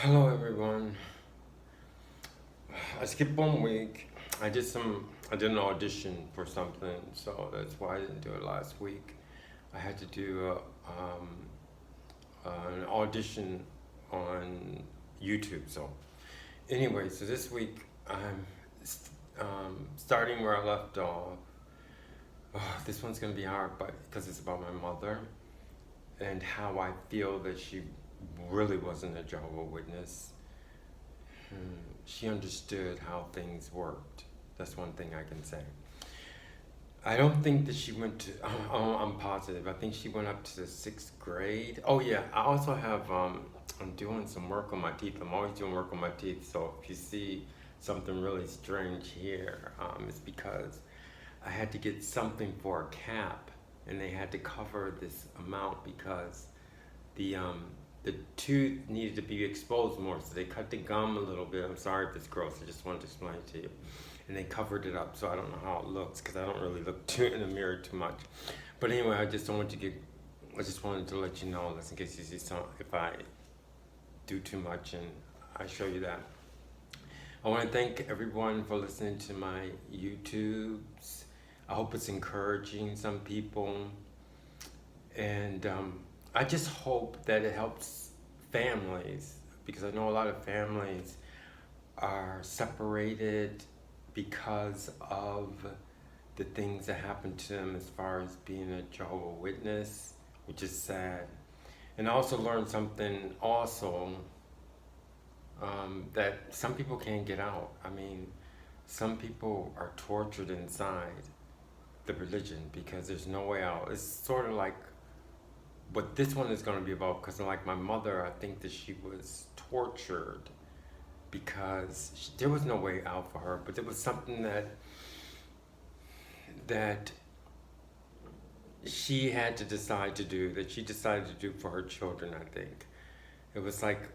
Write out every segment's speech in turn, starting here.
Hello everyone. I skipped 1 week. I did an audition for something, so that's why I didn't do it last week. I had to do an audition on YouTube. So anyway, so this week I'm starting where I left off. This one's gonna be hard, but because it's about my mother and how I feel that she really wasn't a Jehovah Witness. She understood how things worked. That's one thing I can say. I don't think that she went to, I'm positive. I think she went up to the 6th grade. Oh, yeah. I also have, I'm doing some work on my teeth. I'm always doing work on my teeth. So if you see something really strange here, it's because I had to get something for a cap and they had to cover this amount because the tooth needed to be exposed more, so they cut the gum a little bit. I'm sorry if it's gross, I just wanted to explain it to you. And they covered it up, so I don't know how it looks because I don't really look in the mirror too much. But anyway, I just wanted to let you know, just in case you see if I do too much and I show you that. I want to thank everyone for listening to my YouTubes. I hope it's encouraging some people. And I just hope that it helps families, because I know a lot of families are separated because of the things that happen to them as far as being a Jehovah Witness, which is sad. And I also learned something that some people can't get out. I mean, some people are tortured inside the religion because there's no way out. It's sort of like what this one is going to be about, because like my mother, I think that she was tortured because there was no way out for her, but there was something that she had to decide to do, that she decided to do for her children. I think it was like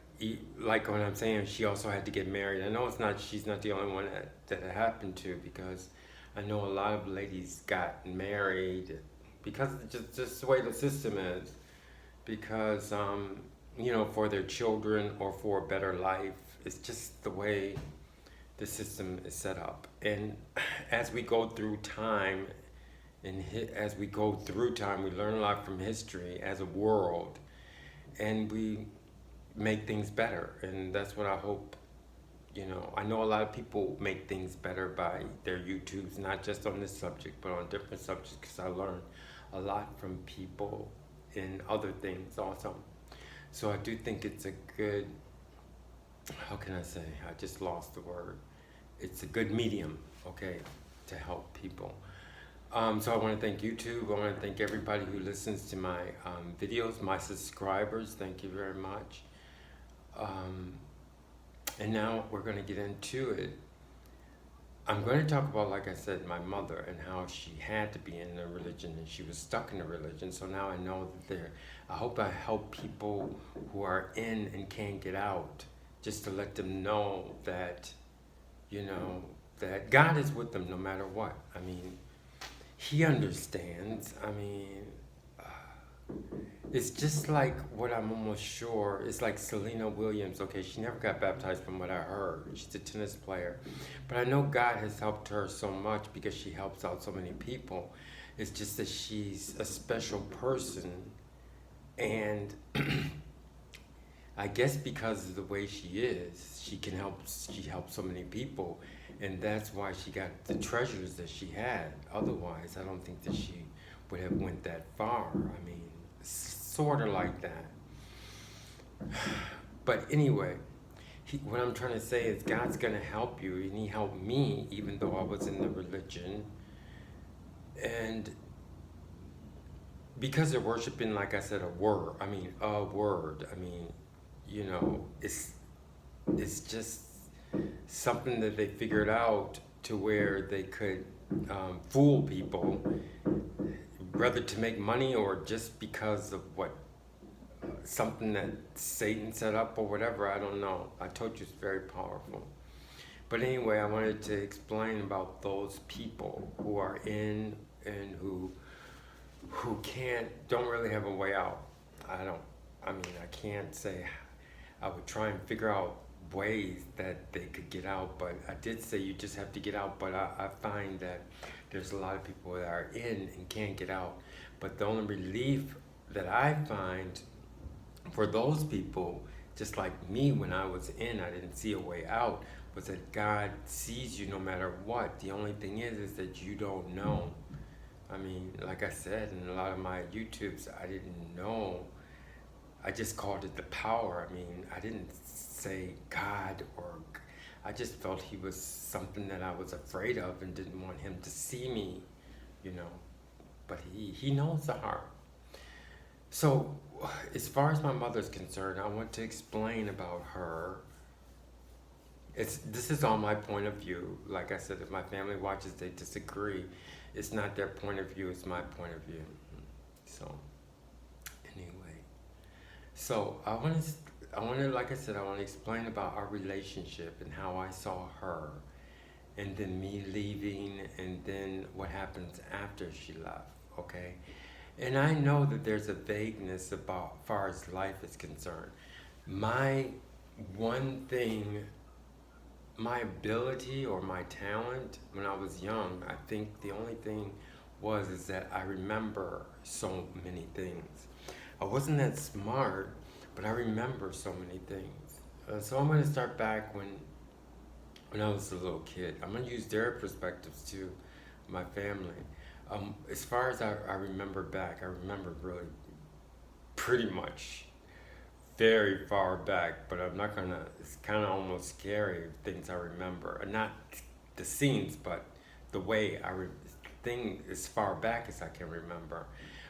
when I'm saying she also had to get married. I know she's not the only one that it happened to, because I know a lot of ladies got married because it's just the way the system is, because for their children or for a better life. It's just the way the system is set up. And as we go through time, we learn a lot from history as a world, and we make things better. And that's what I hope. I know a lot of people make things better by their YouTubes, not just on this subject, but on different subjects, because I learned a lot from people in other things also. So I do think it's a good, how can I say, I just lost the word. It's a good medium, okay, to help people. So I want to thank YouTube. I want to thank everybody who listens to my videos, my subscribers. Thank you very much. And now we're going to get into it. I'm going to talk about, like I said, my mother and how she had to be in the religion and she was stuck in the religion. So now I know that I hope I help people who are in and can't get out, just to let them know that, that God is with them no matter what. I mean, He understands. I mean, it's just like what I'm almost sure. It's like Serena Williams. Okay, she never got baptized from what I heard. She's a tennis player. But I know God has helped her so much because she helps out so many people. It's just that she's a special person. And I guess because of the way she is, she helps so many people. And that's why she got the treasures that she had. Otherwise, I don't think that she would have went that far. I mean, sort of like that. But anyway, what I'm trying to say is God's going to help you, and He helped me even though I was in the religion. And because they're worshiping, like I said, a word. I mean, it's just something that they figured out to where they could fool people, whether to make money or just because of something that Satan set up or whatever. I don't know. I told you it's very powerful. But anyway, I wanted to explain about those people who are in and who don't really have a way out. I can't say. I would try and figure out ways that they could get out. But I did say you just have to get out. But I find that there's a lot of people that are in and can't get out. But the only relief that I find for those people, just like me when I was in, I didn't see a way out, was that God sees you no matter what. The only thing is that you don't know. I mean, like I said in a lot of my YouTubes, I didn't know. I just called it the power. I mean, I didn't say God, or I just felt he was something that I was afraid of and didn't want him to see me, you know. But he knows the heart. So, as far as my mother's concerned, I want to explain about her. This is on my point of view. Like I said, if my family watches, they disagree. It's not their point of view, it's my point of view. So, anyway. So, I want to, like I said, I want to explain about our relationship and how I saw her, and then me leaving, and then what happens after she left, okay? And I know that there's a vagueness about far as life is concerned. My one thing, my ability or my talent when I was young, I think the only thing is that I remember so many things. I wasn't that smart, but I remember so many things. So I'm going to start back when I was a little kid. I'm going to use their perspectives too, my family. As far as I remember back, I remember really pretty much very far back, but I'm not gonna, it's kind of almost scary things I remember. Not the scenes, but the way thing as far back as I can remember.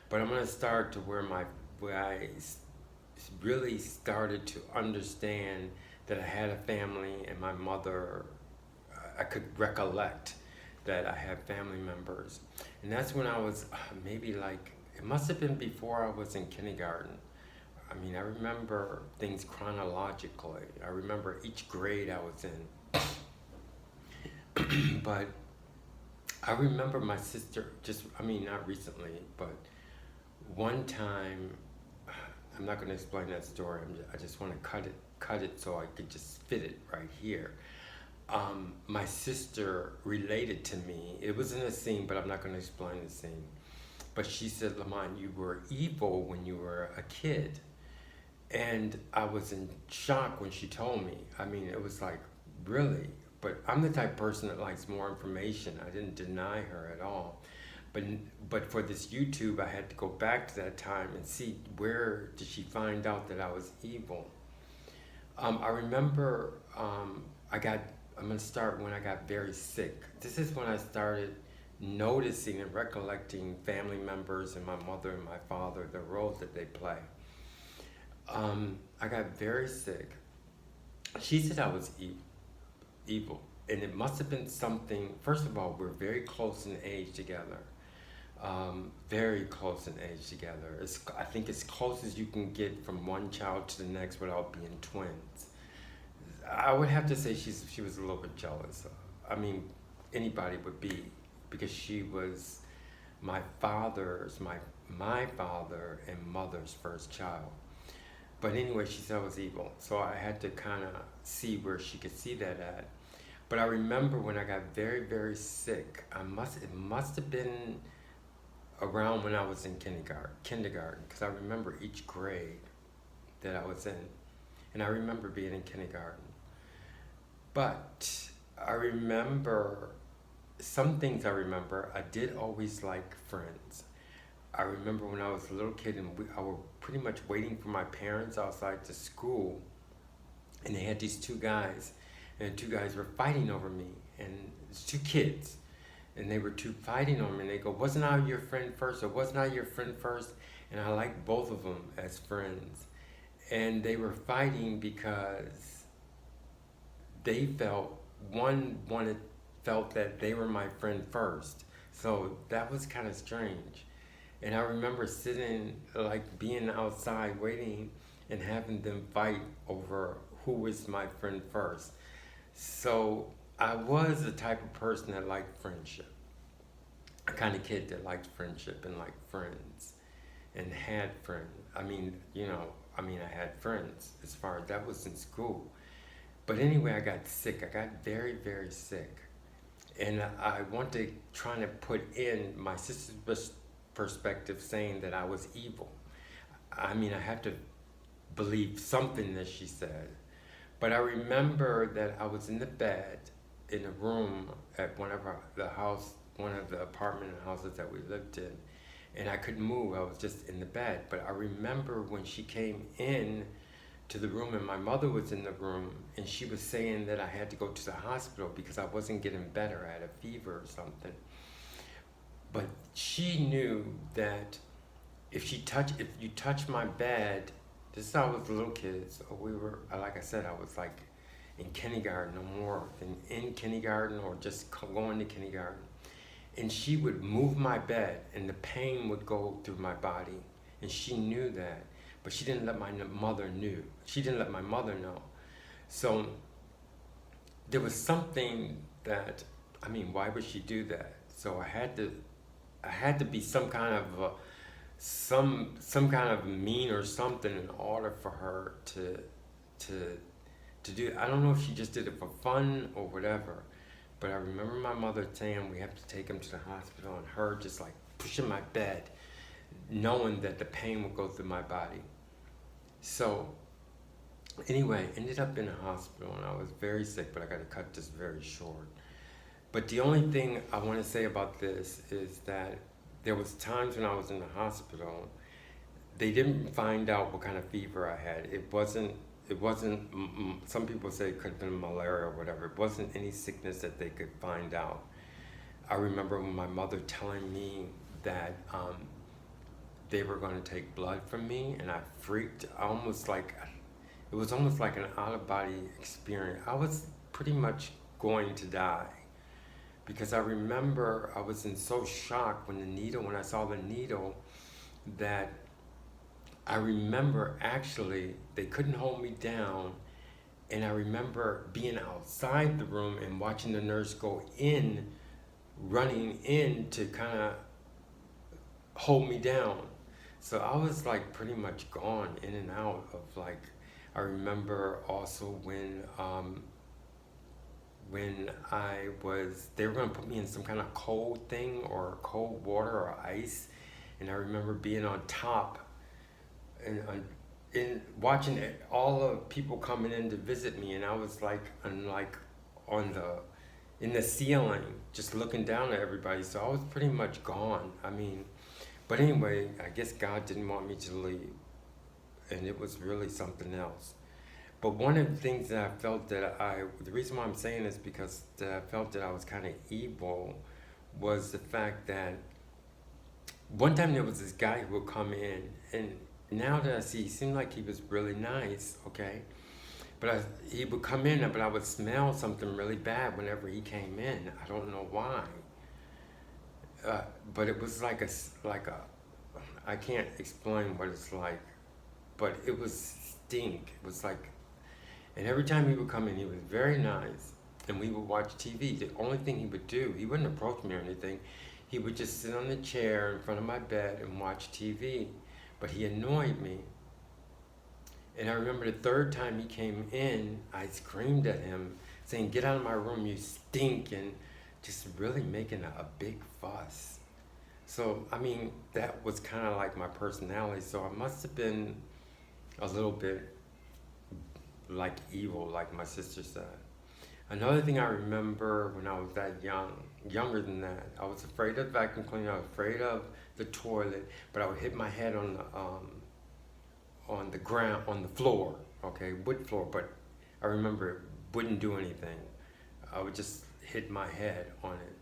But I'm gonna start to where I really started to understand that I had a family and my mother, I could recollect that I had family members. And that's when I was maybe like, it must have been before I was in kindergarten. I mean, I remember things chronologically. I remember each grade I was in. But I remember my sister, not recently, but one time, I'm not going to explain that story. I just want to cut it so I could just fit it right here. My sister related to me. It was in a scene, but I'm not going to explain the scene. But she said, Lamont, you were evil when you were a kid. And I was in shock when she told me. I mean, it was like, really? But I'm the type of person that likes more information. I didn't deny her at all. But for this YouTube, I had to go back to that time and see where did she find out that I was evil. I remember I'm going to start when I got very sick. This is when I started noticing and recollecting family members and my mother and my father, the roles that they play. I got very sick. She said I was evil. And it must have been something, first of all, we're very close in age together. Very close in age together. I think as close as you can get from one child to the next without being twins. I would have to say she was a little bit jealous. I mean, anybody would be, because she was my father and mother's first child. But anyway, she said I was evil. So I had to kind of see where she could see that at. But I remember when I got very, very sick, it must have been around when I was in kindergarten, because I remember each grade that I was in. And I remember being in kindergarten. But I remember, some things I remember, I did always like Friends. I remember when I was a little kid and I was pretty much waiting for my parents outside the school, and they had these two guys, and the two guys were fighting over me, and it's two kids, and they were fighting over me, and they go, wasn't I your friend first, or wasn't I your friend first? And I liked both of them as friends. And they were fighting because they felt that they were my friend first. So that was kind of strange. And I remember sitting, like being outside waiting and having them fight over who was my friend first. So I was the type of person that liked friendship. A kind of kid that liked friendship and liked friends and had friends. I mean, I mean, I had friends as far as that was in school. But anyway, I got sick. I got very, very sick. And I want to try to put in my sister's perspective saying that I was evil. I mean, I had to believe something that she said. But I remember that I was in the bed in a room at one of the apartment houses that we lived in, and I couldn't move. I was just in the bed. But I remember when she came in to the room and my mother was in the room and she was saying that I had to go to the hospital because I wasn't getting better. I had a fever or something. But she knew that if you touch my bed, this is how I was little kids. We were, like I said, I was like in kindergarten no more than in kindergarten or just going to kindergarten. And she would move my bed and the pain would go through my body. And she knew that, but she didn't let my mother knew. She didn't let my mother know. So there was something that, I mean, why would she do that? So I had to be some kind of some kind of mean or something in order for her to do. I don't know if she just did it for fun or whatever, but I remember my mother saying we have to take him to the hospital and her just like pushing my bed, knowing that the pain would go through my body. So anyway, ended up in the hospital and I was very sick, but I got to cut this very short. But the only thing I want to say about this is that there was times when I was in the hospital, they didn't find out what kind of fever I had. It wasn't, some people say it could have been malaria or whatever. It wasn't any sickness that they could find out. I remember when my mother telling me that they were going to take blood from me, and I freaked. It was almost like an out-of-body experience. I was pretty much going to die. Because I remember I was in so shock when I saw the needle, that I remember actually they couldn't hold me down, and I remember being outside the room and watching the nurse go in, running in to kind of hold me down. So I was like pretty much gone in and out of like, I remember also when they were going to put me in some kind of cold thing or cold water or ice, and I remember being on top and watching all the people coming in to visit me, and I was like in the ceiling just looking down at everybody. So I was pretty much gone. I mean, but anyway, I guess God didn't want me to leave, and it was really something else. But one of the things that I felt the reason why I'm saying this because that I felt that I was kind of evil was the fact that one time there was this guy who would come in, and now that I see, he seemed like he was really nice, okay? But he would come in, but I would smell something really bad whenever he came in. I don't know why. But it was like I can't explain what it's like, but it was stink. It was like, and every time he would come in, he was very nice, and we would watch TV. The only thing he would do, he wouldn't approach me or anything. He would just sit on the chair in front of my bed and watch TV, but he annoyed me. And I remember the third time he came in, I screamed at him, saying, "Get out of my room, you stink," and just really making a big fuss. So, I mean, that was kind of like my personality, so I must have been a little bit like evil, like my sister said. Another thing I remember when I was that younger than that, I was afraid of vacuum cleaner, I was afraid of the toilet, but I would hit my head on the ground, on the floor, okay, wood floor, but I remember it wouldn't do anything. I would just hit my head on it.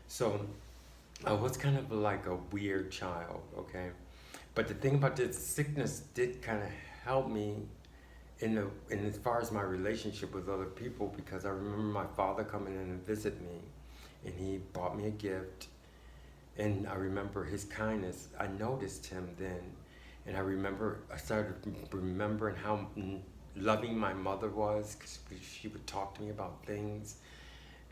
So I was kind of like a weird child, okay? But the thing about this sickness did kind of help me in as far as my relationship with other people, because I remember my father coming in and visit me, and he bought me a gift, and I remember his kindness. I noticed him then, and I started remembering how loving my mother was, because she would talk to me about things,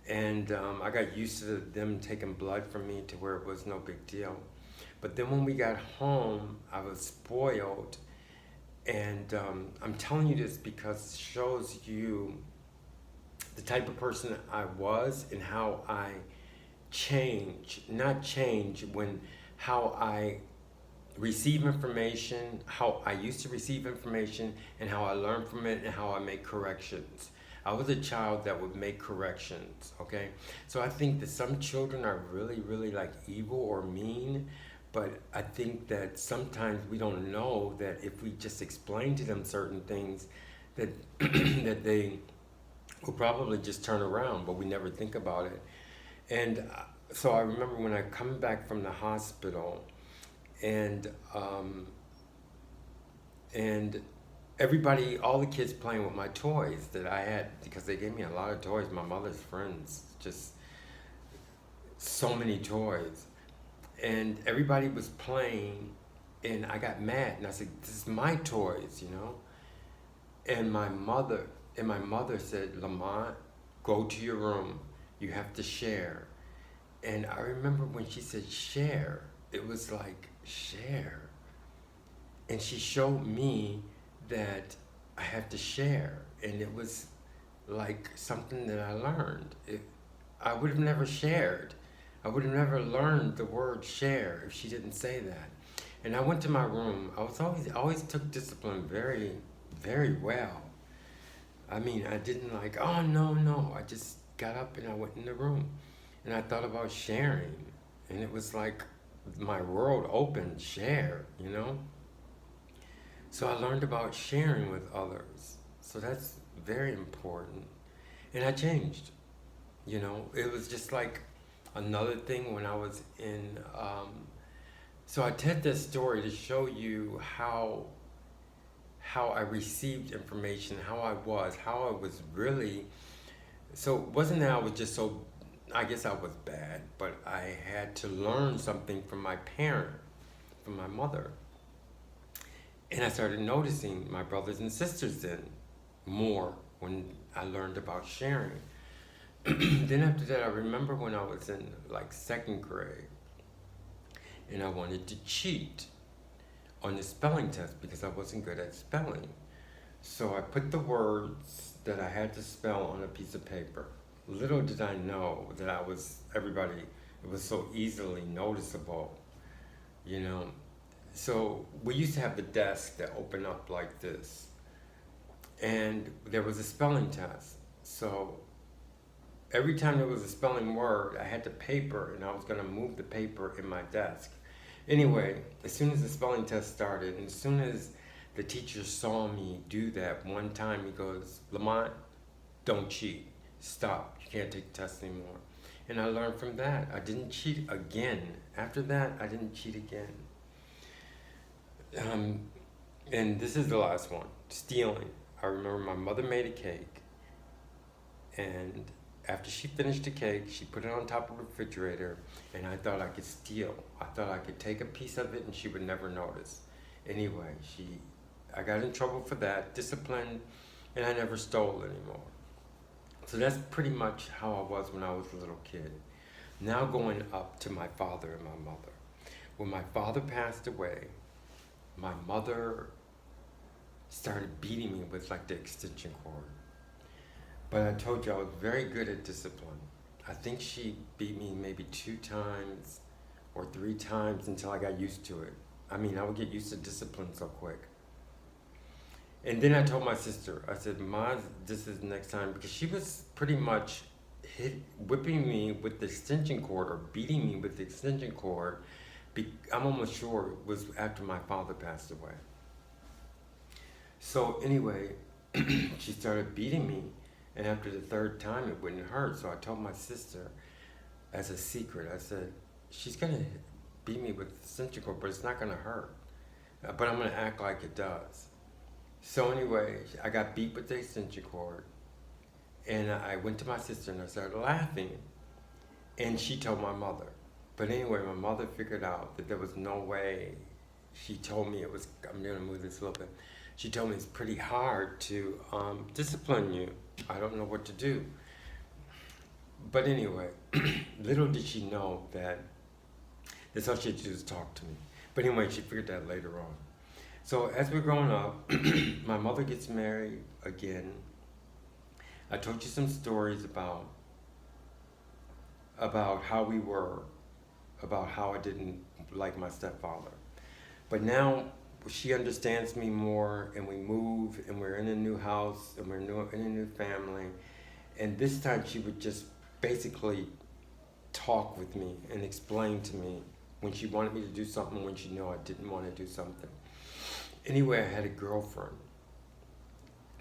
and I got used to them taking blood from me to where it was no big deal. But then when we got home, I was spoiled. And I'm telling you this because it shows you the type of person I was and how I not change when how I receive information, how I used to receive information, and how I learn from it, and how I make corrections. I was a child that would make corrections, okay? So I think that some children are really, really like evil or mean, but I think that sometimes we don't know that if we just explain to them certain things, that that they will probably just turn around, but we never think about it. And so I remember when I come back from the hospital, and and everybody, all the kids playing with my toys that I had, because they gave me a lot of toys. My mother's friends, just so many toys, and everybody was playing, and I got mad, and I said, "This is my toys, you know." And my mother said, "Lamont, go to your room. You have to share." And I remember when she said share, it was like share. And she showed me that I had to share, and it was like something that I learned. I would have never shared. I would have never learned the word share if she didn't say that. And I went to my room. I always took discipline very, very well. I mean, I didn't like, oh no, no. I just got up and I went in the room, and I thought about sharing, and it was like my world opened. Share, you know. So I learned about sharing with others. So that's very important. And I changed. You know, it was just like another thing when I was in. So I tell this story to show you how I received information, how I was really. So it wasn't that I was just so. I guess I was bad, but I had to learn something from my parent, from my mother. And I started noticing my brothers and sisters then more when I learned about sharing. Then after that, I remember when I was in like second grade, and I wanted to cheat on the spelling test because I wasn't good at spelling. So I put the words that I had to spell on a piece of paper. Little did I know that it was so easily noticeable, you know. So we used to have the desk that opened up like this, and there was a spelling test. So every time there was a spelling word, I had the paper, and I was going to move the paper in my desk. Anyway, as soon as the spelling test started, and as soon as the teacher saw me do that one time, he goes, "Lamont, don't cheat. Stop. You can't take the test anymore." And I learned from that. I didn't cheat again. After that, I didn't cheat again. And this is the last one, stealing. I remember my mother made a cake, and after she finished the cake, she put it on top of the refrigerator, and I thought I could steal. I thought I could take a piece of it and she would never notice. Anyway, I got in trouble for that, disciplined, and I never stole anymore. So that's pretty much how I was when I was a little kid. Now going up to my father and my mother. When my father passed away, my mother started beating me with like the extension cord. But I told you I was very good at discipline. I think she beat me maybe 2 times or 3 times until I got used to it. I mean, I would get used to discipline so quick. And then I told my sister, I said, "Ma, this is next time," because she was pretty much whipping me with the extension cord or beating me with the extension cord. I'm almost sure it was after my father passed away. So anyway, she started beating me, and after the 3rd time, it wouldn't hurt. So I told my sister, as a secret, I said, "She's gonna beat me with the extension cord, but it's not gonna hurt. But I'm gonna act like it does." So anyway, I got beat with the extension cord, and I went to my sister and I started laughing, and she told my mother. But anyway, my mother figured out that there was no way. She told me I'm gonna move this a little bit. She told me it's pretty hard to discipline you. I don't know what to do. But anyway, little did she know that that's all she had to do is talk to me. But anyway, she figured that later on. So as we're growing up, my mother gets married again. I told you some stories about how we were, about how I didn't like my stepfather. But now she understands me more, and we move, and we're in a new house, and in a new family. And this time she would just basically talk with me and explain to me when she wanted me to do something, when she knew I didn't want to do something. Anyway, I had a girlfriend,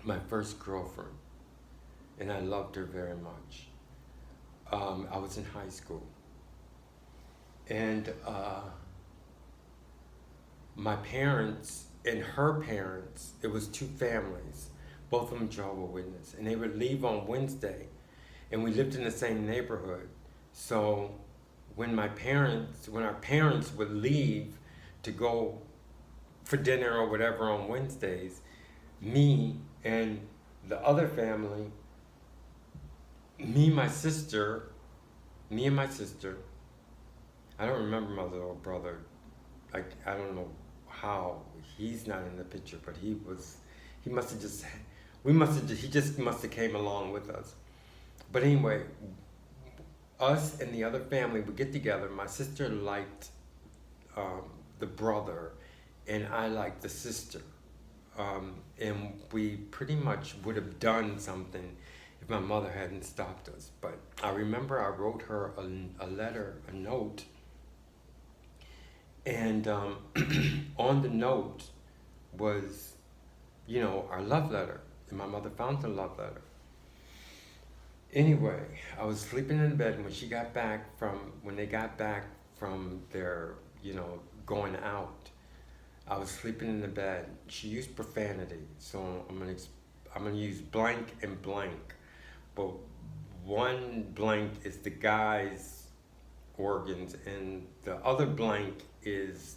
my first girlfriend, and I loved her very much. I was in high school, and my parents and her parents, it was two families, both of them Jehovah Witness, and they would leave on Wednesday, and we lived in the same neighborhood. So when our parents would leave to go for dinner or whatever on Wednesdays, me and the other family, me and my sister, I don't remember my little brother. I don't know how he's not in the picture, but he must have just, he just must have came along with us. But anyway, us and the other family would get together. My sister liked the brother, and I liked the sister. And we pretty much would have done something if my mother hadn't stopped us. But I remember I wrote her a letter, a note, and on the note was, our love letter. And my mother found the love letter. Anyway, I was sleeping in bed, and when they got back from their, going out, I was sleeping in the bed. She used profanity, so I'm gonna use blank and blank, but one blank is the guy's organs, and the other blank is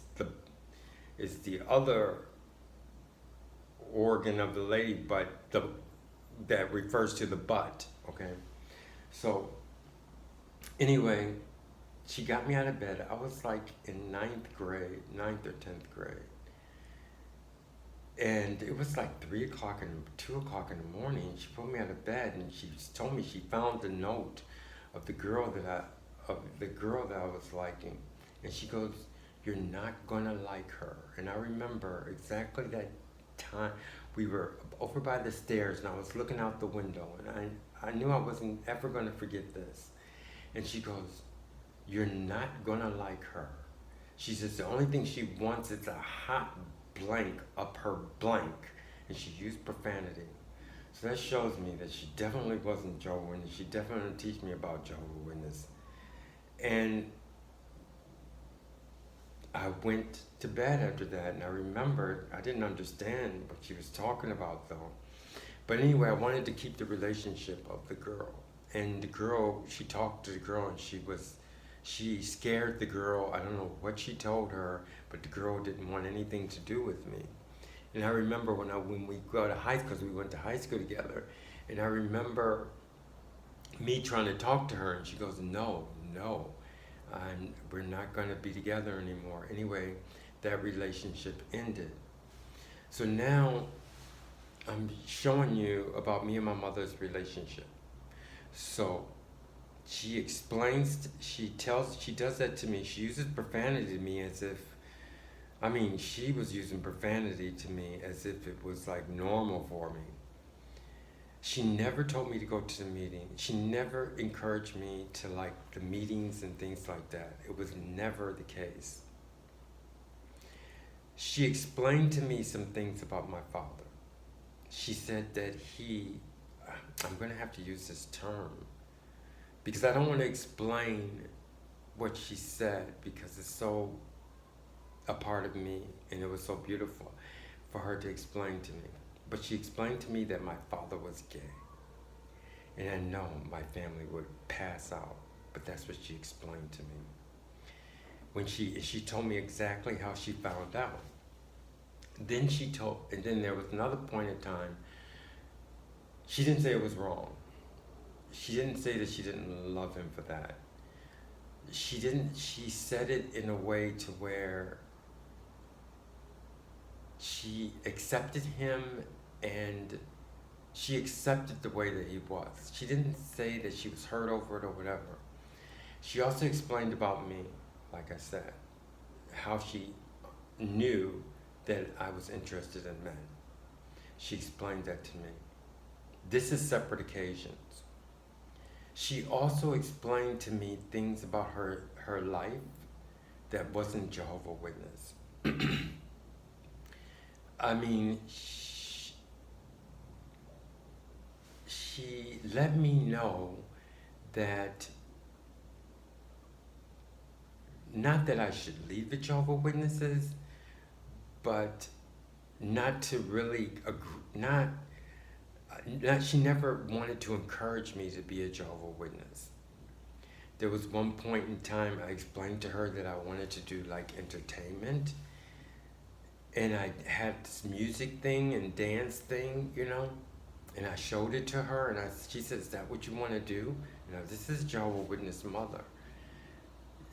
the other organ of the lady, but that refers to the butt. Okay, so anyway, she got me out of bed. I was like in ninth or 10th grade. And it was like 2 o'clock in the morning. She put me out of bed, and she told me she found the note of the girl that I was liking. And she goes, "You're not gonna like her." And I remember exactly that time. We were over by the stairs, and I was looking out the window, and I knew I wasn't ever gonna forget this. And she goes, "You're not gonna like her." She says the only thing she wants is a hot blank up her blank, and she used profanity. So that shows me that she definitely wasn't Jehovah Witness. She definitely didn't teach me about Jehovah Witness. And I went to bed after that, and I remembered, I didn't understand what she was talking about though. But anyway, I wanted to keep the relationship of the girl. And the girl, she talked to the girl, and she scared the girl. I don't know what she told her, but the girl didn't want anything to do with me. And I remember when we go to high school, because we went to high school together, and I remember me trying to talk to her, and she goes, no, we're not going to be together anymore. Anyway, that relationship ended. So now I'm showing you about me and my mother's relationship. So she explains, she does that to me. She uses profanity to me as if, she was using profanity to me as if it was like normal for me. She never told me to go to the meeting. She never encouraged me to like the meetings and things like that. It was never the case. She explained to me some things about my father. She said that I'm going to have to use this term, because I don't want to explain what she said, because it's so a part of me, and it was so beautiful for her to explain to me. But she explained to me that my father was gay. And I know my family would pass out, but that's what she explained to me. When she told me exactly how she found out. And then there was another point in time, she didn't say it was wrong. She didn't say that she didn't love him for that. She said it in a way to where She accepted him, and she accepted the way that he was. She didn't say that she was hurt over it or whatever. She also explained about me, like I said, how she knew that I was interested in men. She explained that to me. This is separate occasions. She also explained to me things about her life that wasn't Jehovah Witness. I mean, she let me know that, not that I should leave the Jehovah Witnesses, but not to really agree, she never wanted to encourage me to be a Jehovah Witness. There was one point in time I explained to her that I wanted to do like entertainment, and I had this music thing and dance thing, and I showed it to her, and she said, "Is that what you want to do?" This is Jehovah Witness mother.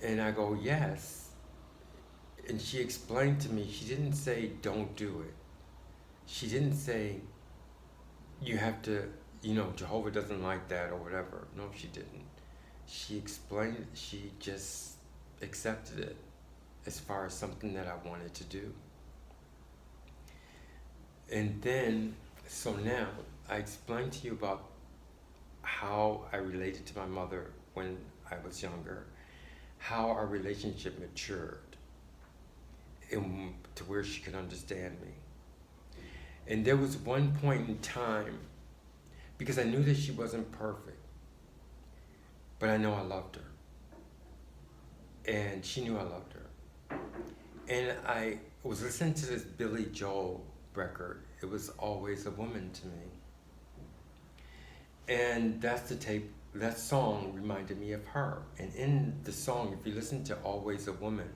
And I go, "Yes." And she explained to me, she didn't say, "Don't do it." She didn't say, "You have to, Jehovah doesn't like that," or whatever. No, she didn't. She explained, she just accepted it as far as something that I wanted to do. And then, so now, I explained to you about how I related to my mother when I was younger, how our relationship matured, and to where she could understand me. And there was one point in time, because I knew that she wasn't perfect, but I know I loved her. And she knew I loved her. And I was listening to this Billy Joel record. It was Always a Woman to me. And that's the tape, that song reminded me of her. And in the song, if you listen to Always a Woman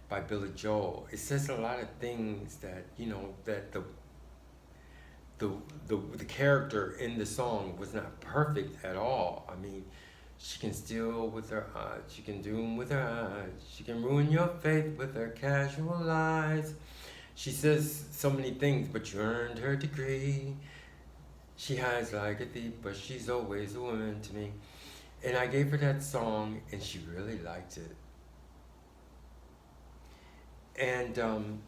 by Billy Joel, it says a lot of things that, that the character in the song was not perfect at all. I mean, she can steal with her eyes, she can doom with her eyes, she can ruin your faith with her casual lies. She says so many things, but you earned her degree. She hides like a thief, but she's always a woman to me. And I gave her that song, and she really liked it. And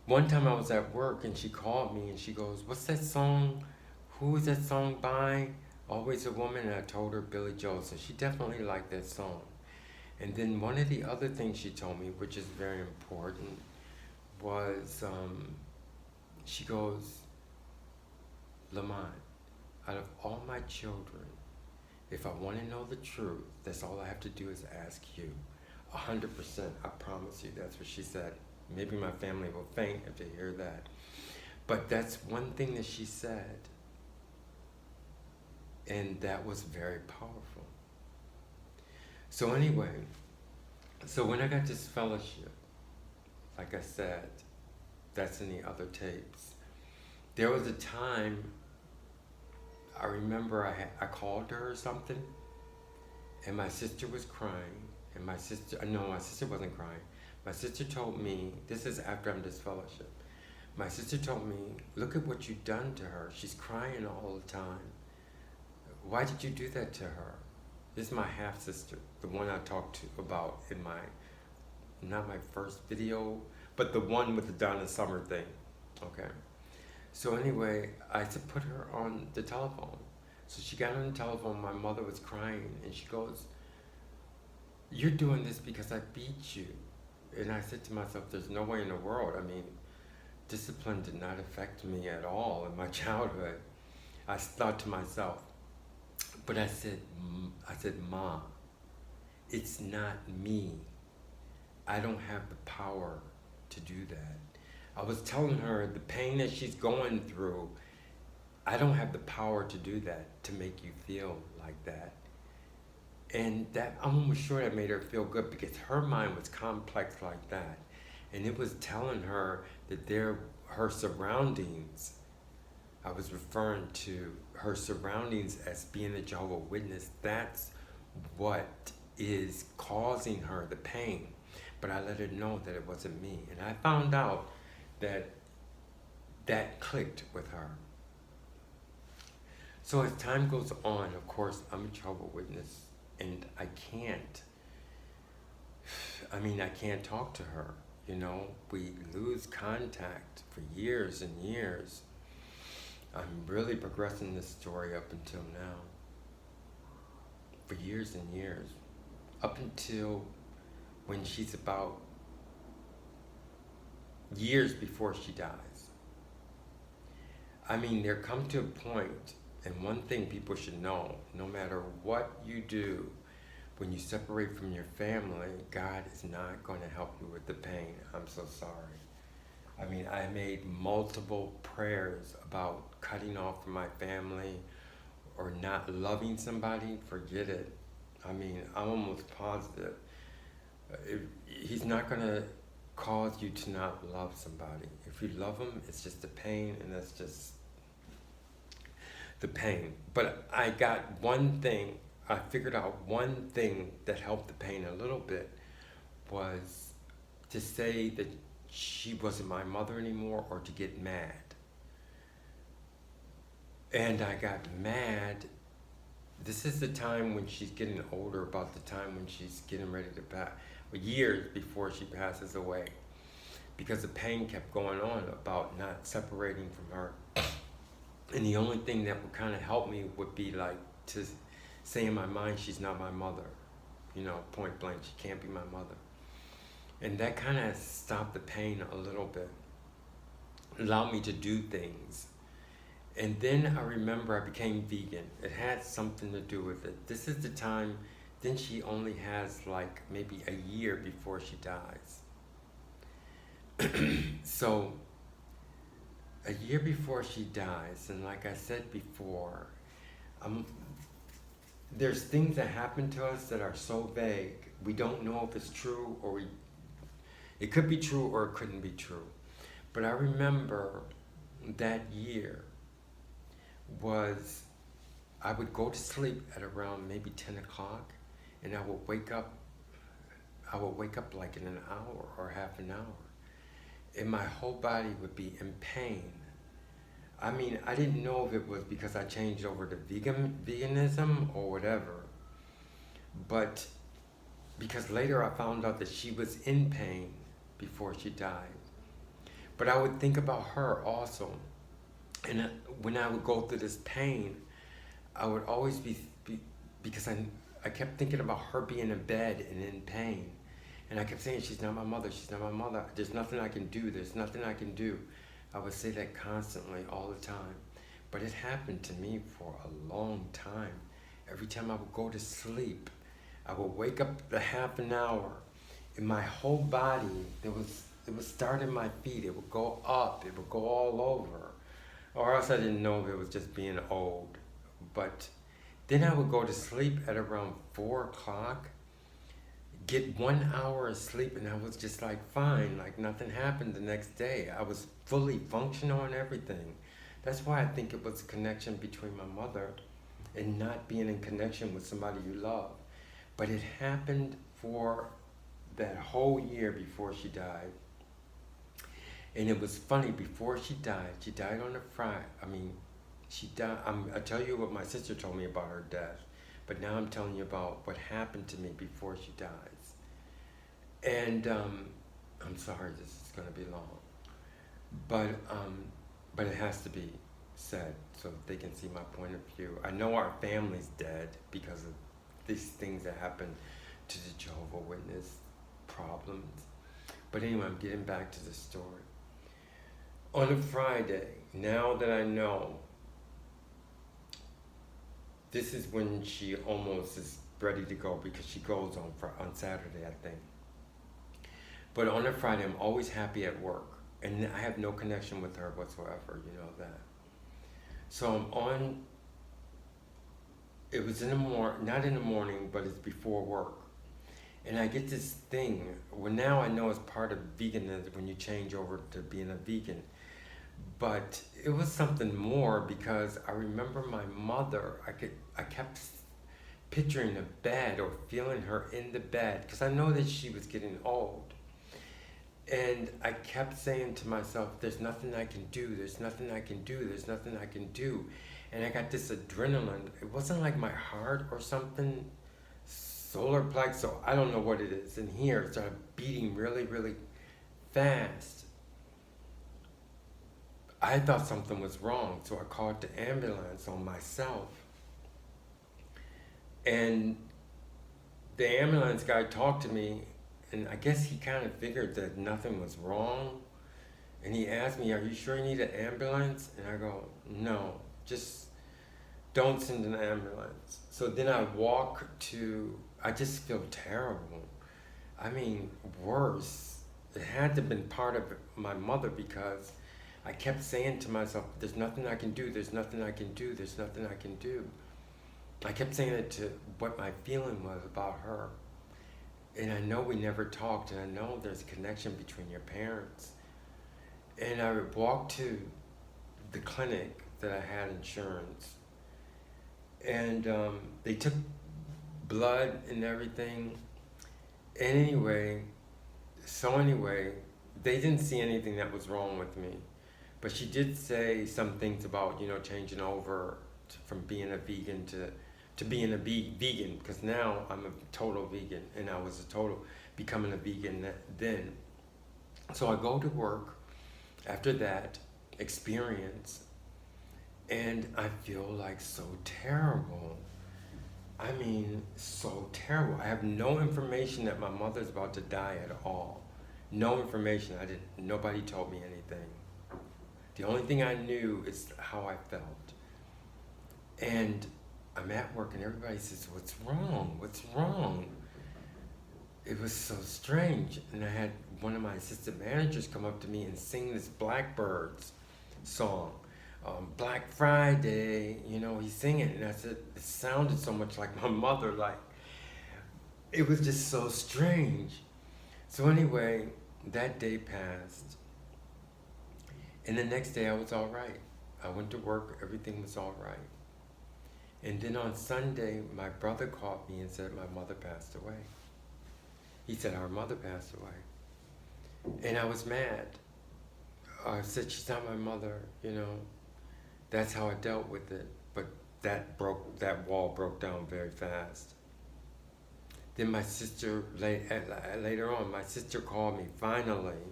one time I was at work, and she called me, and she goes, "What's that song? Who is that song by? Always a Woman?" And I told her Billy Joel, so she definitely liked that song. And then one of the other things she told me, which is very important, was she goes, "Lamont, out of all my children, if I want to know the truth, that's all I have to do is ask you. 100%, I promise you." That's what she said. Maybe my family will faint if they hear that. But that's one thing that she said. And that was very powerful. So anyway, so when I got this fellowship, like I said, that's in the other tapes. There was a time, I remember I called her or something, and my sister was crying, and my sister wasn't crying. My sister told me, this is after I'm disfellowship, my sister told me, "Look at what you've done to her. She's crying all the time. Why did you do that to her?" This is my half-sister, the one I talked about in not my first video, but the one with the Donna Summer thing, okay? So anyway, I said, "Put her on the telephone." So she got on the telephone, my mother was crying, and she goes, "You're doing this because I beat you." And I said to myself, there's no way in the world. I mean, discipline did not affect me at all in my childhood. I thought to myself, but I said, "Ma, it's not me. I don't have the power to do that." I was telling her the pain that she's going through, I don't have the power to do that, to make you feel like that. And that, I'm almost sure that made her feel good, because her mind was complex like that. And it was telling her that her surroundings, I was referring to her surroundings as being a Jehovah Witness. That's what is causing her the pain. But I let her know that it wasn't me. And I found out that clicked with her. So as time goes on, of course, I'm a Jehovah Witness, and I can't talk to her, you know? We lose contact for years and years. I'm really progressing this story up until now. For years and years. Up until when she's about years before she dies. I mean, there come to a point, and one thing people should know, no matter what you do, when you separate from your family, God is not going to help you with the pain. I'm so sorry. I mean, I made multiple prayers about cutting off from my family or not loving somebody. Forget it. I mean, I'm almost positive. He's not going to cause you to not love somebody. If you love them, it's just the pain, and that's just the pain. But I figured out one thing that helped the pain a little bit was to say that she wasn't my mother anymore, or to get mad. And I got mad. This is the time when she's getting older, about the time when she's getting ready to pass, years before she passes away, because the pain kept going on about not separating from her. And the only thing that would kind of help me would be like to say in my mind, she's not my mother, you know, point blank, she can't be my mother. And that kind of stopped the pain a little bit, allowed me to do things. And then I remember I became vegan. It had something to do with it. This is the time, then she only has like maybe a year before she dies. So, a year before she dies, and like I said before, there's things that happen to us that are so vague, we don't know if it's true, or it could be true or it couldn't be true. But I remember that year I would go to sleep at around maybe 10 o'clock, and I would wake up like in an hour or half an hour, and my whole body would be in pain. I mean, I didn't know if it was because I changed over to veganism or whatever, but because later I found out that she was in pain before she died. But I would think about her also, and when I would go through this pain, I would always be because I kept thinking about her being in bed and in pain, and I kept saying, she's not my mother, she's not my mother, there's nothing I can do, there's nothing I can do. I would say that constantly, all the time. But it happened to me for a long time. Every time I would go to sleep, I would wake up the half an hour, and my whole body, it would start in my feet, it would go up, it would go all over. Or else I didn't know if it was just being old. But then I would go to sleep at around 4 o'clock, get 1 hour of sleep, and I was just like fine, like nothing happened the next day. I was fully functional and everything. That's why I think it was a connection between my mother and not being in connection with somebody you love. But it happened for that whole year before she died. And it was funny, before she died on a Friday. I mean, she died, I tell you what my sister told me about her death, but now I'm telling you about what happened to me before she dies. And I'm sorry, this is going to be long, but it has to be said so that they can see my point of view. I know our family's dead because of these things that happened to the Jehovah Witness problems. But anyway, I'm getting back to the story. On a Friday, now that I know, this is when she almost is ready to go, because she goes on Saturday, I think. But on a Friday, I'm always happy at work, and I have no connection with her whatsoever, you know that. So I'm on, it was in the morning, not in the morning, but it's before work. And I get this thing, well, now I know it's part of veganism when you change over to being a vegan. But it was something more, because I remember my mother, I kept picturing a bed or feeling her in the bed, because I know that she was getting old. And I kept saying to myself, there's nothing I can do, there's nothing I can do, there's nothing I can do. And I got this adrenaline. It wasn't like my heart or something, solar plex, so I don't know what it is. And here it started beating really, really fast. I thought something was wrong, so I called the ambulance on myself. And the ambulance guy talked to me, and I guess he kind of figured that nothing was wrong. And he asked me, "Are you sure you need an ambulance?" And I go, "No, just don't send an ambulance." So then I just feel terrible. I mean, worse. It had to have been part of my mother, because I kept saying to myself, there's nothing I can do, there's nothing I can do, there's nothing I can do. I kept saying it to what my feeling was about her. And I know we never talked, and I know there's a connection between your parents. And I would walk to the clinic that I had insurance, and they took blood and everything. And anyway, they didn't see anything that was wrong with me. But she did say some things about, changing over from being a vegan to being a vegan, because now I'm a total vegan, and I was becoming a vegan then. So I go to work after that experience, and I feel like so terrible. I mean, so terrible. I have no information that my mother's about to die at all. No information. Nobody told me anything. The only thing I knew is how I felt. And I'm at work, and everybody says, "What's wrong? What's wrong?" It was so strange. And I had one of my assistant managers come up to me and sing this Blackbirds song. Black Friday, he's singing. And I said, it sounded so much like my mother. It was just so strange. So anyway, that day passed. And the next day I was all right. I went to work, everything was all right. And then on Sunday, my brother called me and said my mother passed away. He said our mother passed away. And I was mad. I said, she's not my mother, That's how I dealt with it. But that wall broke down very fast. Then my sister, later on, my sister called me finally,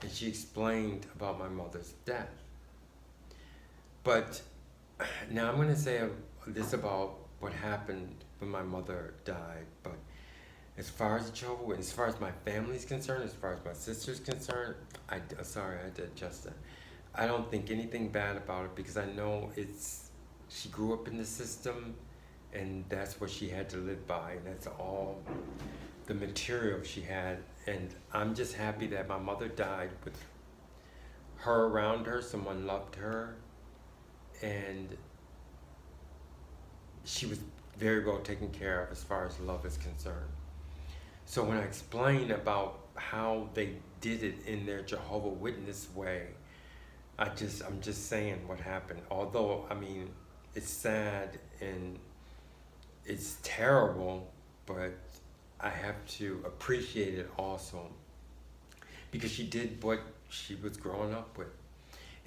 and she explained about my mother's death. But now I'm going to say this about what happened when my mother died. But as far as Jehovah Witness, as far as my family's concerned, as far as my sister's concerned, I did just that. I don't think anything bad about it, because I know she grew up in the system, and that's what she had to live by, and that's all the material she had. And I'm just happy that my mother died with her around her, someone loved her, and she was very well taken care of as far as love is concerned. So when I explain about how they did it in their Jehovah Witness way, I'm just saying what happened. Although, it's sad and it's terrible, but I have to appreciate it also, because she did what she was growing up with.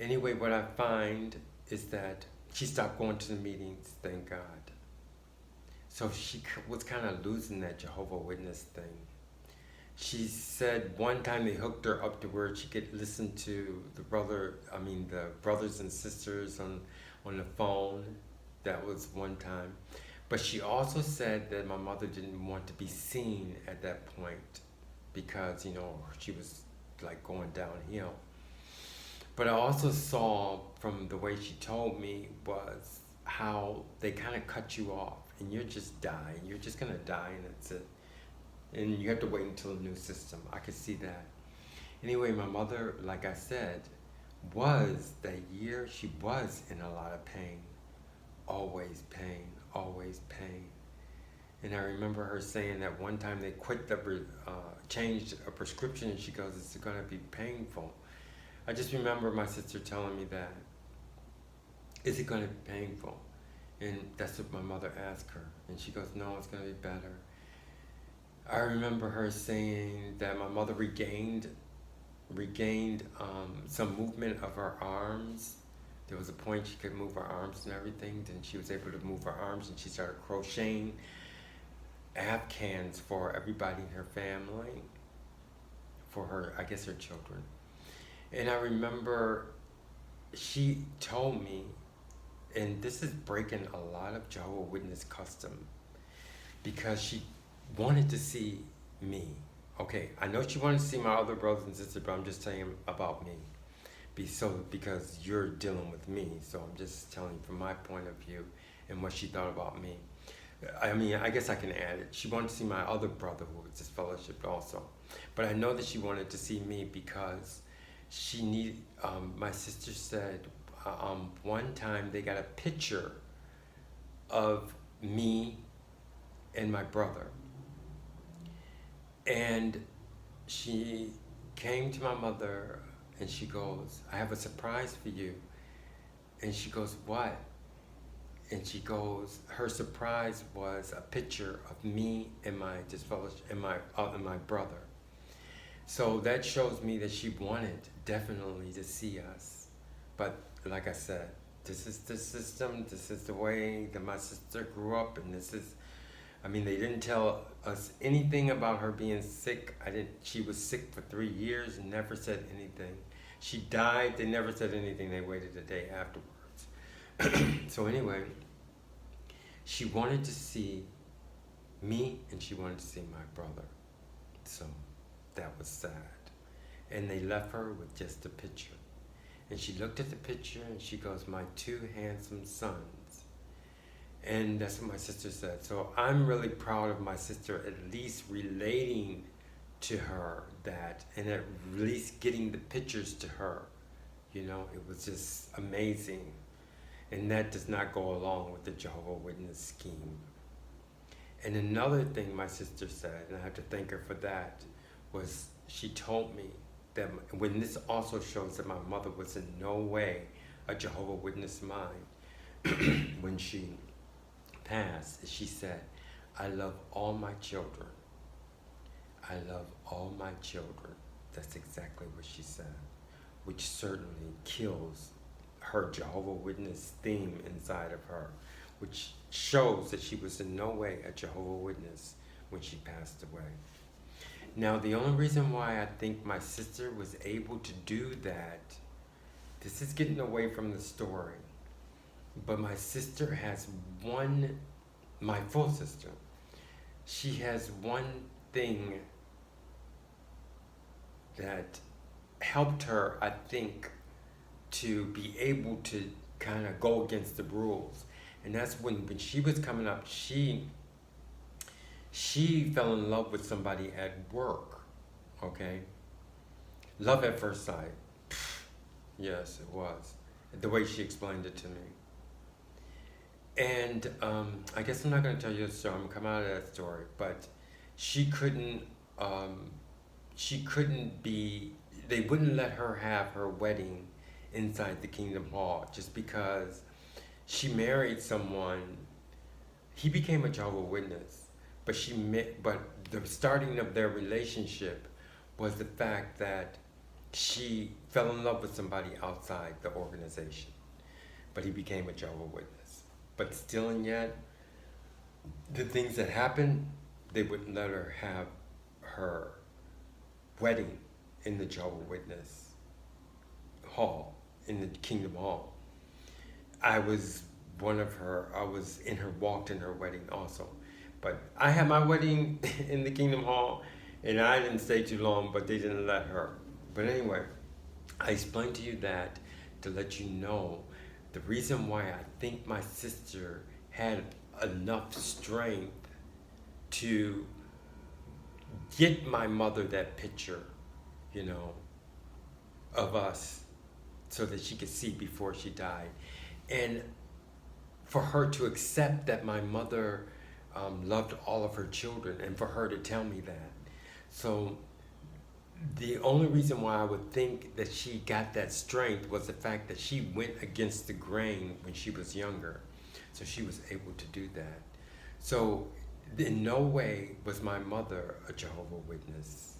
Anyway, what I find is that she stopped going to the meetings, thank God. So she was kind of losing that Jehovah Witness thing. She said one time they hooked her up to where she could listen to the brothers and sisters on the phone. That was one time. But she also said that my mother didn't want to be seen at that point, because, she was going downhill. But I also saw from the way she told me was how they kind of cut you off, and you're just dying. You're just going to die, and that's it. And you have to wait until a new system. I could see that. Anyway, my mother, like I said, that year, she was in a lot of pain. Always pain, always pain. And I remember her saying that one time they changed a prescription, and she goes, "It's going to be painful." I just remember my sister telling me that. Is it going to be painful? And that's what my mother asked her. And she goes, "No, it's going to be better." I remember her saying that my mother regained regained some movement of her arms. There was a point she could move her arms and everything. Then she was able to move her arms, and she started crocheting Afghans for everybody in her family, for her, I guess, her children. And I remember she told me, and this is breaking a lot of Jehovah Witness custom, because she wanted to see me. Okay, I know she wanted to see my other brothers and sisters, but I'm just telling you about me. Because you're dealing with me, so I'm just telling you from my point of view and what she thought about me. I mean, I guess I can add it. She wanted to see my other brother who was disfellowshipped also. But I know that she wanted to see me because she needed, my sister said, one time they got a picture of me and my brother. And she came to my mother and she goes, I have a surprise for you. And she goes, what? And she goes, her surprise was a picture of me and my disfellowship and my brother. So that shows me that she wanted definitely to see us. But like I said, this is the system, this is the way that my sister grew up, and this is, I mean, they didn't tell us anything about her being sick. She was sick for 3 years and never said anything. She died, they never said anything, they waited a day afterwards. So anyway, she wanted to see me and she wanted to see my brother. So that was sad. And they left her with just a picture. And she looked at the picture and she goes, my 2 handsome sons. And that's what my sister said. So I'm really proud of my sister at least relating to her that, and at least getting the pictures to her. You know, it was just amazing. And that does not go along with the Jehovah Witness scheme. And another thing my sister said, and I have to thank her for that, was she told me that when this also shows that my mother was in no way a Jehovah Witness mind, when she passed, she said, I love all my children. I love all my children. That's exactly what she said, which certainly kills her Jehovah Witness theme inside of her, which shows that she was in no way a Jehovah Witness when she passed away. Now, the only reason why I think my sister was able to do that, this is getting away from the story, but my sister has my full sister, she has one thing that helped her, I think, to be able to kind of go against the rules. And that's when she was coming up, she fell in love with somebody at work, okay? Love at first sight. Yes, it was. The way she explained it to me. And I guess I'm not going to tell you the story. I'm going to come out of that story. But she couldn't be, they wouldn't let her have her wedding inside the Kingdom Hall just because she married someone. He became a Jehovah Witness, but the starting of their relationship was the fact that she fell in love with somebody outside the organization, but he became a Jehovah Witness. But still and yet, the things that happened, they wouldn't let her have her wedding in the Jehovah Witness hall, in the Kingdom Hall. I was walked in her wedding also. But I had my wedding in the Kingdom Hall, and I didn't stay too long, but they didn't let her. But anyway, I explained to you that to let you know the reason why I think my sister had enough strength to get my mother that picture, you know, of us so that she could see before she died. And for her to accept that my mother loved all of her children, and for her to tell me that. So the only reason why I would think that she got that strength was the fact that she went against the grain when she was younger. So she was able to do that. So in no way was my mother a Jehovah Witness.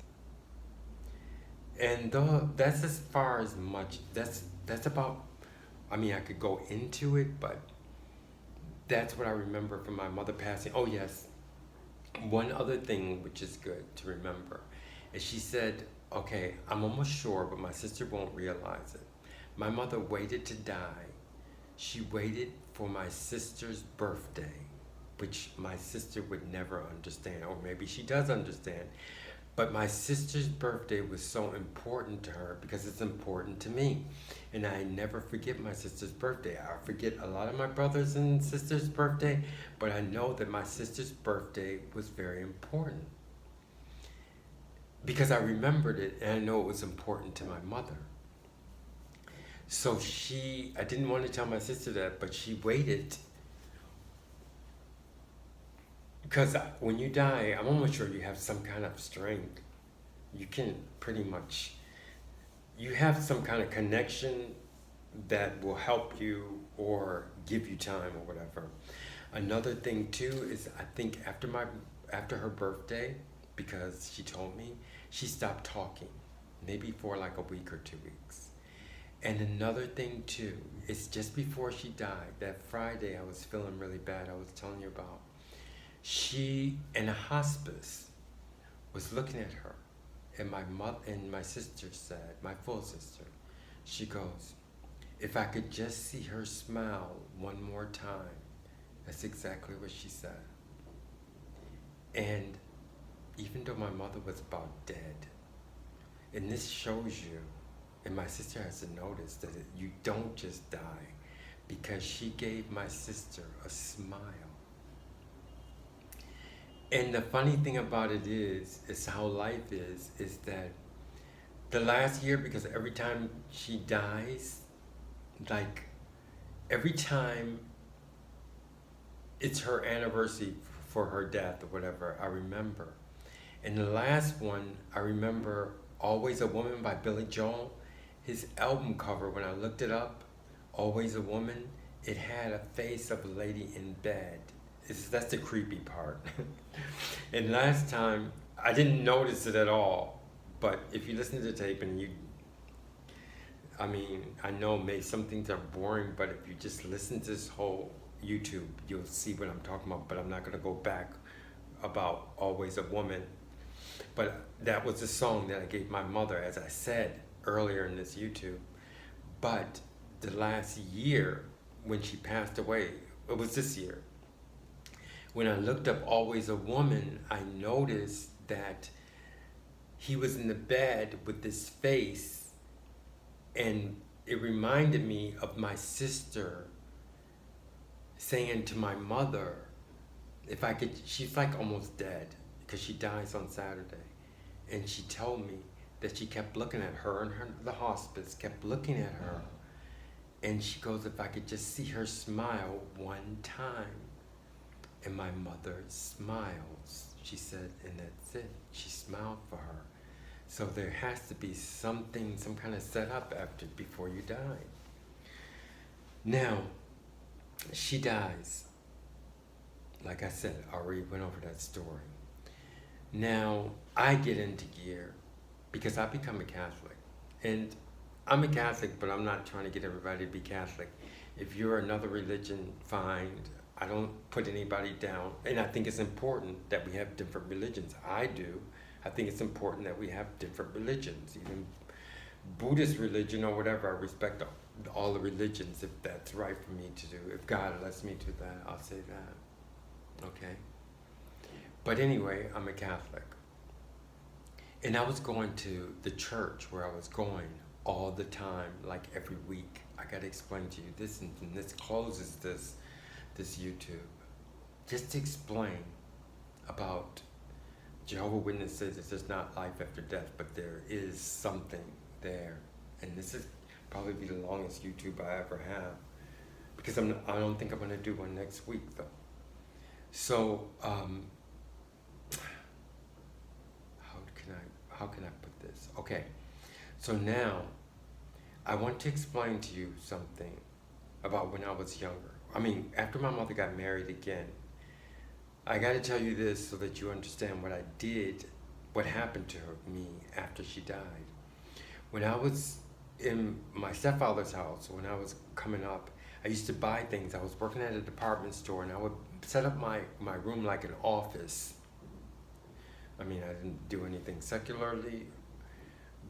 And though that's as far as much, that's about, I mean, I could go into it, but that's what I remember from my mother passing. Oh, yes. One other thing which is good to remember is she said, okay, I'm almost sure, but my sister won't realize it. My mother waited to die. She waited for my sister's birthday, which my sister would never understand, or maybe she does understand. But my sister's birthday was so important to her because it's important to me. And I never forget my sister's birthday. I forget a lot of my brothers and sisters' birthday, but I know that my sister's birthday was very important because I remembered it and I know it was important to my mother. So I didn't want to tell my sister that, but she waited because when you die, I'm almost sure you have some kind of strength. You can pretty much, you have some kind of connection that will help you or give you time or whatever. Another thing too is I think after her birthday, because she told me, she stopped talking, maybe for like a week or 2 weeks. And another thing too is just before she died, that Friday I was feeling really bad, I was telling you about. She in a hospice was looking at her, and my mother and my sister said, my full sister, she goes, if I could just see her smile one more time. That's exactly what she said. And even though my mother was about dead, and this shows you, and my sister has to notice that you don't just die, because she gave my sister a smile. And the funny thing about it is how life is that the last year, because every time she dies, like every time it's her anniversary for her death or whatever, I remember. And the last one, I remember Always a Woman by Billy Joel. His album cover, when I looked it up, Always a Woman, it had a face of a lady in bed. That's the creepy part. And last time, I didn't notice it at all. But if you listen to the tape and I mean, I know some things are boring, but if you just listen to this whole YouTube, you'll see what I'm talking about. But I'm not going to go back about Always a Woman. But that was the song that I gave my mother, as I said earlier in this YouTube. But the last year, when she passed away, it was this year, when I looked up Always a Woman, I noticed that he was in the bed with this face, and it reminded me of my sister saying to my mother, if I could, she's like almost dead because she dies on Saturday. And she told me that she kept looking at her, and the hospice kept looking at her. And she goes, if I could just see her smile one time. And my mother smiles, she said, and that's it. She smiled for her. So there has to be something, some kind of setup before you die. Now, she dies. Like I said, I already went over that story. Now, I get into gear because I become a Catholic. And I'm a Catholic, but I'm not trying to get everybody to be Catholic. If you're another religion, fine. I don't put anybody down. And I think it's important that we have different religions. I do. I think it's important that we have different religions. Even Buddhist religion or whatever, I respect all the religions if that's right for me to do. If God lets me do that, I'll say that. Okay? But anyway, I'm a Catholic. And I was going to the church where I was going all the time, like every week. I got to explain to you this, and this closes this YouTube. Just to explain about Jehovah Witness says that there's not life after death, but there is something there. And this is probably be the longest YouTube I ever have, because I don't think I'm going to do one next week though. So how can I put this? Okay, so now I want to explain to you something about when I was younger. I mean, after my mother got married again, I got to tell you this so that you understand what I did, what happened to me after she died. When I was in my stepfather's house, when I was coming up, I used to buy things. I was working at a department store, and I would set up my room like an office. I mean, I didn't do anything secularly,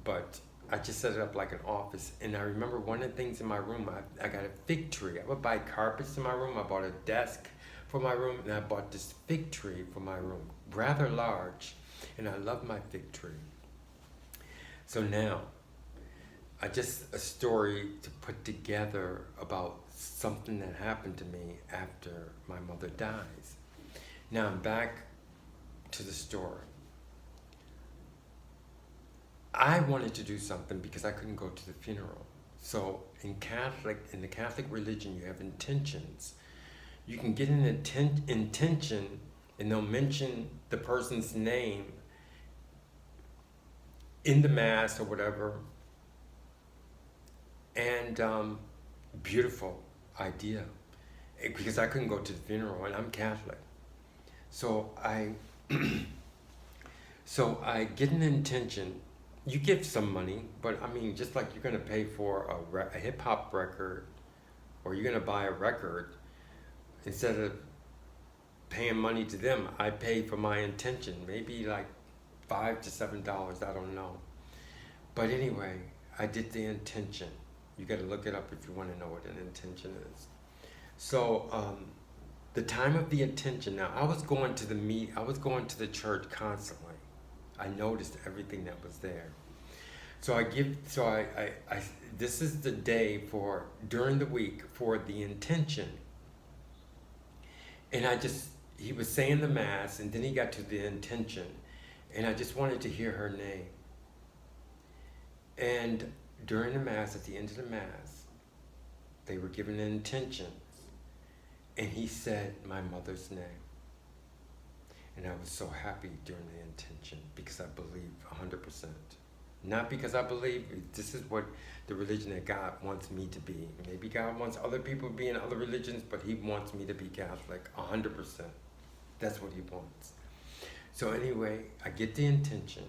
but I just set it up like an office. And I remember one of the things in my room, I got a fig tree. I would buy carpets in my room. I bought a desk for my room, and I bought this fig tree for my room, rather large. And I love my fig tree. So now, just a story to put together about something that happened to me after my mother dies. Now I'm back to the story. I wanted to do something because I couldn't go to the funeral. So in the Catholic religion, you have intentions. You can get an intention, and they'll mention the person's name in the mass or whatever. And beautiful idea, because I couldn't go to the funeral, and I'm Catholic. So I get an intention. You give some money, but I mean, just like you're gonna pay for a hip hop record, or you're gonna buy a record, instead of paying money to them, I pay for my intention, maybe like $5 to $7, I don't know. But anyway, I did the intention. You got to look it up if you want to know what an intention is. So the time of the intention. Now I was going to the church constantly. I noticed everything that was there. So this is the day during the week for the intention. And he was saying the mass, and then he got to the intention, and I just wanted to hear her name. And during the mass, at the end of the mass, they were given intentions, and he said my mother's name. And I was so happy during the intention, because I believe 100%. Not because I believe this is what the religion that God wants me to be. Maybe God wants other people to be in other religions, but he wants me to be Catholic 100%. That's what he wants. So anyway, I get the intention.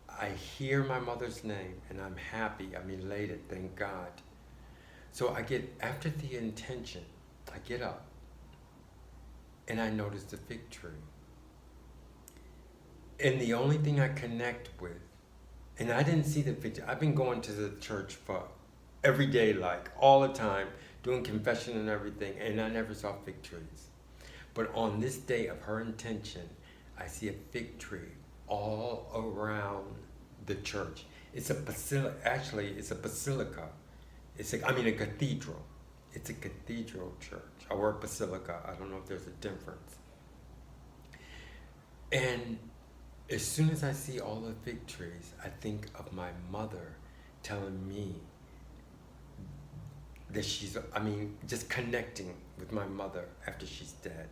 I hear my mother's name, and I'm happy, I'm elated, thank God. So after the intention, I get up, and I notice the fig tree. And the only thing I connect with, and I didn't see the fig tree. I've been going to the church for every day, like all the time, doing confession and everything, and I never saw fig trees. But on this day of her intention, I see a fig tree all around the church. It's a basilica. Actually, it's a basilica. A cathedral. It's a cathedral church, or a basilica. I don't know if there's a difference. And as soon as I see all the fig trees, I think of my mother telling me that just connecting with my mother after she's dead.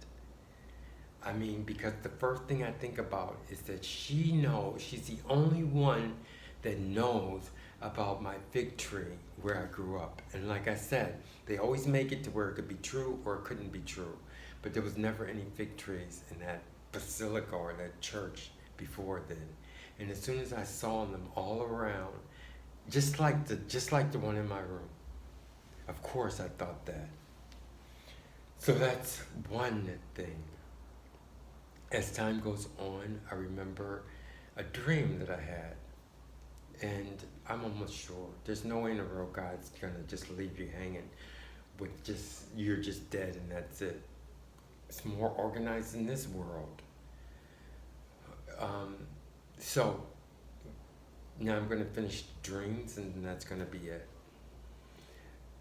Because the first thing I think about is that she knows, she's the only one that knows about my fig tree where I grew up. And like I said, they always make it to where it could be true or it couldn't be true. But there was never any fig trees in that basilica or that church before then. And as soon as I saw them all around, just like the one in my room, of course I thought that. So that's one thing. As time goes on, I remember a dream that I had, and I'm almost sure there's no way in the world God's gonna just leave you hanging with you're just dead and that's it. It's more organized in this world. So now I'm gonna finish dreams, and that's gonna be it.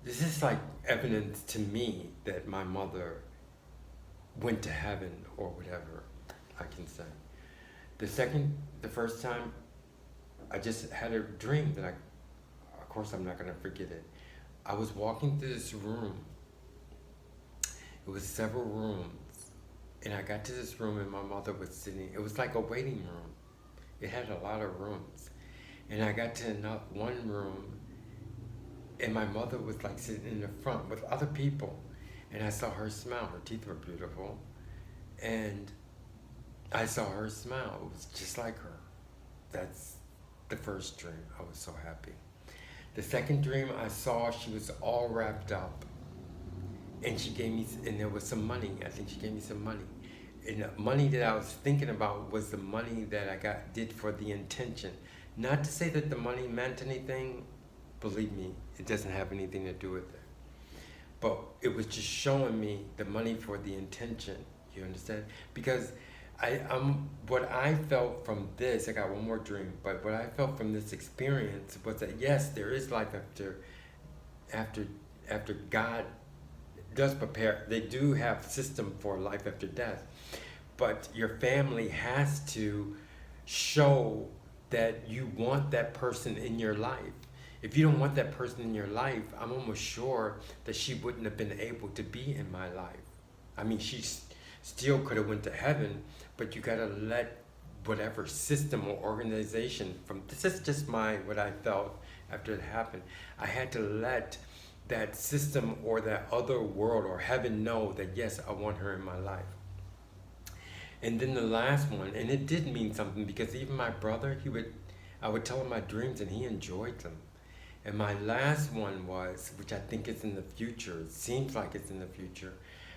This is like evidence to me that my mother went to heaven or whatever. I can say. The first time, I just had a dream that of course I'm not gonna forget it. I was walking through this room. It was several rooms, and I got to this room, and my mother was sitting. It was like a waiting room. It had a lot of rooms, and I got to one room, and my mother was like sitting in the front with other people, and I saw her smile. Her teeth were beautiful, and I saw her smile. It was just like her. That's the first dream. I was so happy. The second dream I saw, she was all wrapped up, and she gave me, and there was some money. I think she gave me some money. And the money that I was thinking about was the money that I did for the intention. Not to say that the money meant anything. Believe me, it doesn't have anything to do with it. But it was just showing me the money for the intention. You understand? Because what I felt from this, I got one more dream, but what I felt from this experience was that yes, there is life after God does prepare. They do have system for life after death, but your family has to show that you want that person in your life. If you don't want that person in your life, I'm almost sure that she wouldn't have been able to be in my life. I mean, she still could have went to heaven, but you gotta let whatever system or organization this is just what I felt after it happened. I had to let that system or that other world or heaven know that yes, I want her in my life. And then the last one, and it did mean something because even my brother, I would tell him my dreams and he enjoyed them. And my last one was, which I think is in the future, it seems like it's in the future.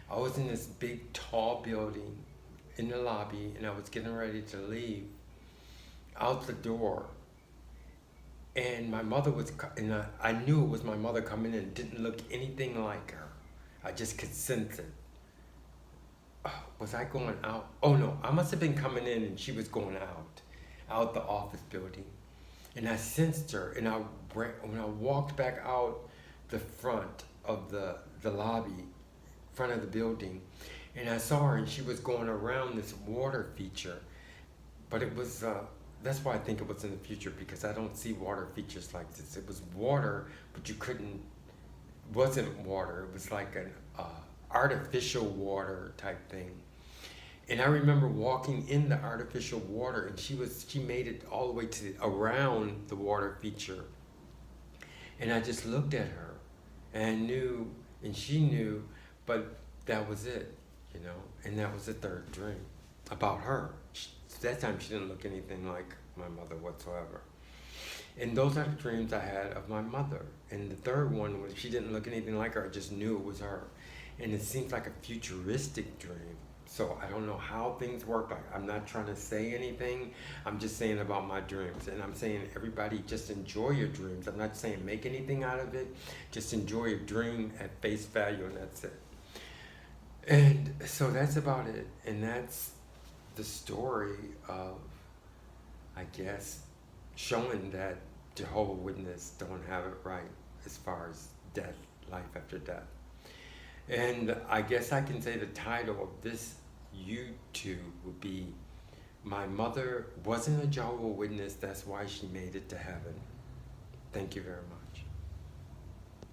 I was in this big tall building in the lobby and I was getting ready to leave out the door. And my mother I knew it was my mother coming in. It didn't look anything like her. I just could sense it. Was I going out? Oh no, I must have been coming in and she was going out the office building. And I sensed her, and when I walked back out the front of the lobby, front of the building, and I saw her, and she was going around this water feature. But it was, that's why I think it was in the future, because I don't see water features like this. It was water, but wasn't water. It was like an artificial water type thing. And I remember walking in the artificial water, and she made it all the way around the water feature. And I just looked at her, and I knew, and she knew, but that was it, And that was the third dream about her. That time she didn't look anything like my mother whatsoever. And those are the dreams I had of my mother. And the third one was she didn't look anything like her. I just knew it was her. And it seems like a futuristic dream. So I don't know how things work. I'm not trying to say anything. I'm just saying about my dreams. And I'm saying everybody just enjoy your dreams. I'm not saying make anything out of it. Just enjoy your dream at face value, and that's it. And so that's about it. And that's the story of, I guess, showing that Jehovah Witness don't have it right as far as death, life after death. And I guess I can say the title of this YouTube would be, My Mother Wasn't a Jehovah Witness, That's Why She Made It to Heaven. Thank you very much.